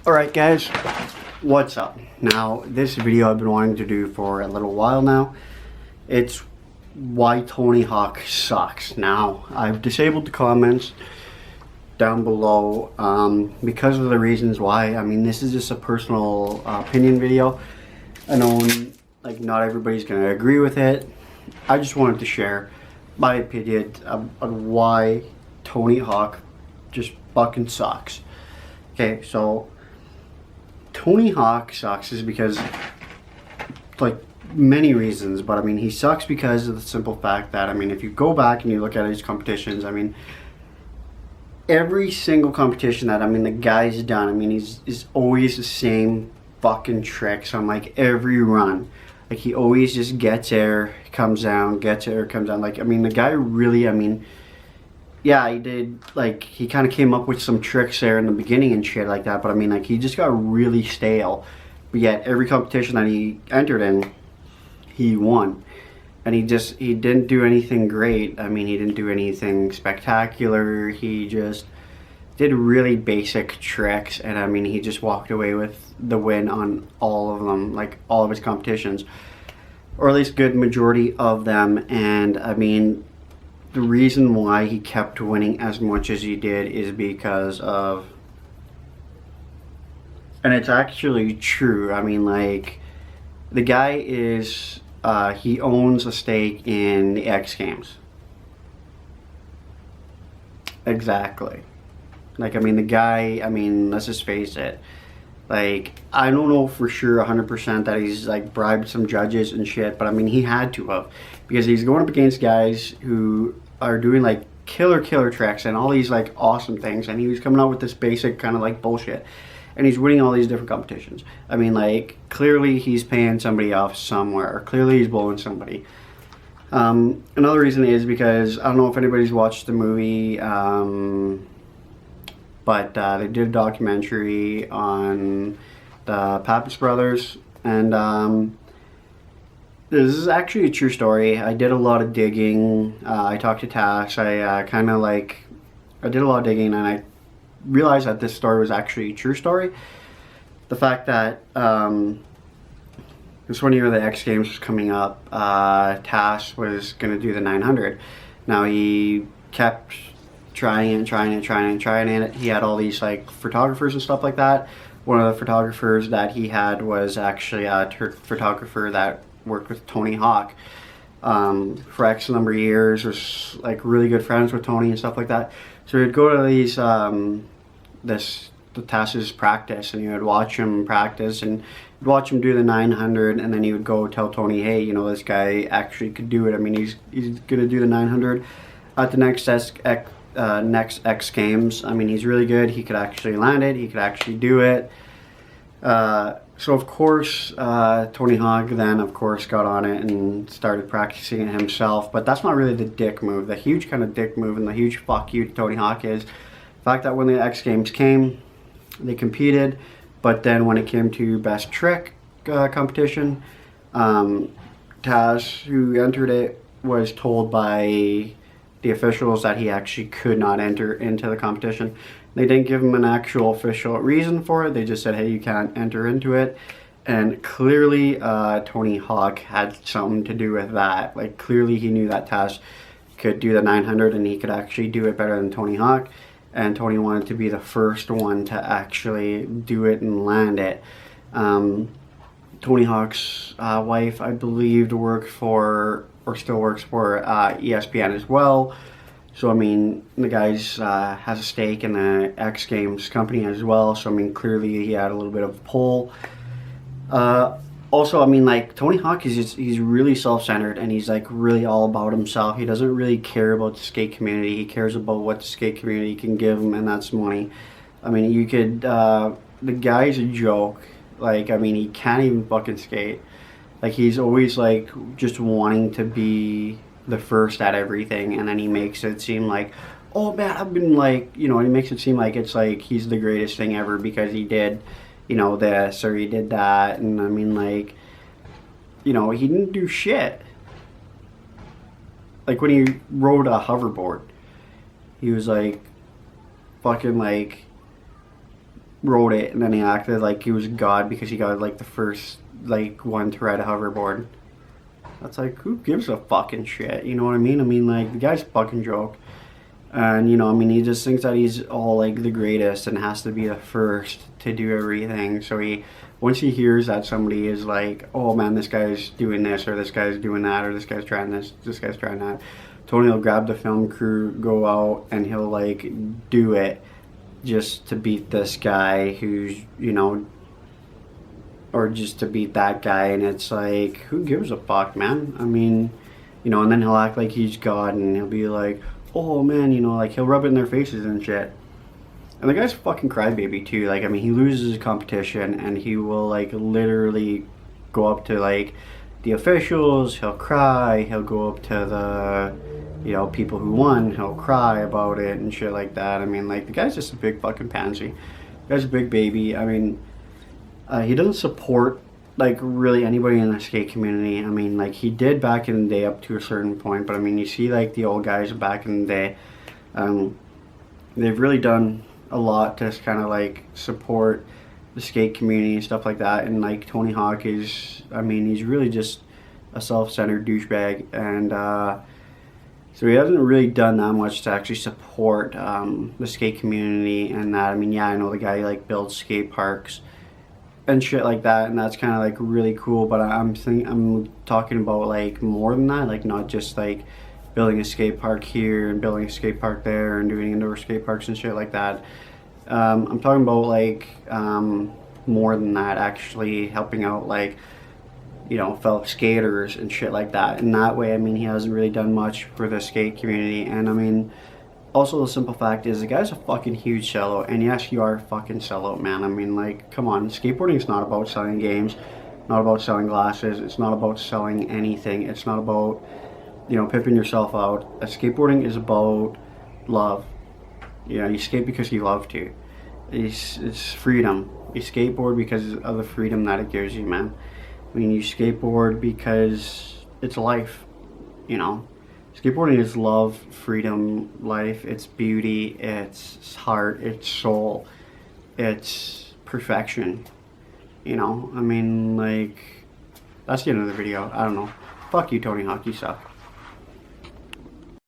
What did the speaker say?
Alright guys, what's up? Now this video I've been wanting to do for a little while now. It's why Tony Hawk sucks. Now I've disabled the comments down below because of the reasons why. I mean, this is just a personal opinion video. I know like not everybody's gonna agree with it. I just wanted to share my opinion on why Tony Hawk just fucking sucks. Okay, so Tony Hawk sucks is because, like, many reasons, but I mean, he sucks because of the simple fact that, I mean, if you go back and you look at his competitions, I mean, every single competition that, I mean, the guy's done, I mean, he's always the same fucking tricks on, like, every run. Like, he always just gets there, comes down, gets there, comes down. Like, I mean, the guy really, I mean, yeah, he did, like, he kind of came up with some tricks there in the beginning and shit like that, but I mean, like, he just got really stale. But yet, every competition that he entered in, he won. And he didn't do anything great. I mean, he didn't do anything spectacular. He just did really basic tricks, and I mean, he just walked away with the win on all of them, like, all of his competitions. Or at least good majority of them, and I mean, the reason why he kept winning as much as he did is because of, and it's actually true, I mean, like, the guy is, he owns a stake in the X Games. Exactly. Like, I mean, the guy, I mean, let's just face it. Like, I don't know for sure 100% that he's, like, bribed some judges and shit, but I mean, he had to have. Because he's going up against guys who are doing, like, killer tricks and all these, like, awesome things. And he was coming out with this basic kind of, like, bullshit. And he's winning all these different competitions. I mean, like, clearly he's paying somebody off somewhere. Or clearly he's blowing somebody. Another reason is because, I don't know if anybody's watched the movie, but they did a documentary on the Pappas brothers, and this is actually a true story. I did a lot of digging. I talked to Tash. I did a lot of digging, and I realized that this story was actually a true story. The fact that this one year the X Games was coming up, Tash was going to do the 900. Now he kept trying it. He had all these, like, photographers and stuff like that. One of the photographers that he had was actually a photographer that worked with Tony Hawk for X number of years, was, like, really good friends with Tony and stuff like that. So he'd go to these the Tash's practice, and he would watch him practice, and you'd watch him do the 900, and then he would go tell Tony, hey, you know, this guy actually could do it. I mean, he's gonna do the 900 at the next X Games. I mean, he's really good. He could actually land it. He could actually do it. So of course, Tony Hawk then of course got on it and started practicing it himself. But that's not really the dick move. The huge kind of dick move and the huge fuck you to Tony Hawk is the fact that when the X Games came, they competed. But then when it came to best trick competition, Taz, who entered it, was told by the officials that he actually could not enter into the competition. They didn't give him an actual official reason for it. They just said, hey, you can't enter into it. And clearly Tony Hawk had something to do with that. Like, clearly he knew that Taz could do the 900 and he could actually do it better than Tony Hawk. And Tony wanted to be the first one to actually do it and land it. Tony Hawk's wife, I believe, worked for, or still works for, ESPN as well. So, I mean, the guy's has a stake in the X Games company as well. So, I mean, clearly he had a little bit of a pull. Also, I mean, like, Tony Hawk he's really self-centered, and he's, like, really all about himself. He doesn't really care about the skate community. He cares about what the skate community can give him, and that's money. I mean, you could, the guy's a joke. Like, I mean, he can't even fucking skate. Like, he's always, like, just wanting to be the first at everything, and then he makes it seem like, oh man, I've been, like, you know, he makes it seem like it's like he's the greatest thing ever because he did, you know, this or he did that. And I mean, like, you know, he didn't do shit. Like, when he rode a hoverboard, he was like, fucking like wrote it, and then he acted like he was God because he got like the first like one to ride a hoverboard. That's like, who gives a fucking shit? You know what I mean? I mean, like, the guy's a fucking joke. And, you know, I mean, he just thinks that he's all, like, the greatest and has to be the first to do everything. So once he hears that somebody is like, oh, man, this guy's doing this, or this guy's doing that, or this guy's trying this guy's trying that, Tony will grab the film crew, go out, and he'll, like, do it just to beat this guy who's, you know, or just to beat that guy. And it's like, who gives a fuck, man? I mean, you know, and then he'll act like he's God, and he'll be like, oh man, you know, like, he'll rub it in their faces and shit. And the guy's a fucking crybaby too. Like, I mean, he loses a competition and he will like literally go up to like the officials, he'll cry, he'll go up to the, you know, people who won, he'll cry about it and shit like that. I mean, like, the guy's just a big fucking pansy. The guy's a big baby. I mean, he doesn't support like really anybody in the skate community. I mean, like, he did back in the day up to a certain point, but I mean, you see like the old guys back in the day, they've really done a lot to kind of like support the skate community and stuff like that. And like, Tony Hawk is, I mean, he's really just a self-centered douchebag, and so he hasn't really done that much to actually support the skate community and that. I mean, yeah, I know the guy like builds skate parks and shit like that, and that's kind of like really cool, but I'm talking about like more than that, like not just like building a skate park here and building a skate park there and doing indoor skate parks and shit like that. I'm talking about like more than that, actually helping out like, you know, fellow skaters and shit like that. In that way, I mean, he hasn't really done much for the skate community. And I mean, also, the simple fact is, the guy's a fucking huge sellout, and yes, you are a fucking sellout, man. I mean, like, come on, skateboarding is not about selling games, not about selling glasses, it's not about selling anything, it's not about, you know, pimping yourself out. Skateboarding is about love. You know, you skate because you love to. It's freedom. You skateboard because of the freedom that it gives you, man. I mean, you skateboard because it's life, you know. Skateboarding is love, freedom, life, it's beauty, it's heart, it's soul, it's perfection, you know. I mean, like, that's the end of the video. I don't know. Fuck you, Tony Hawk, you suck.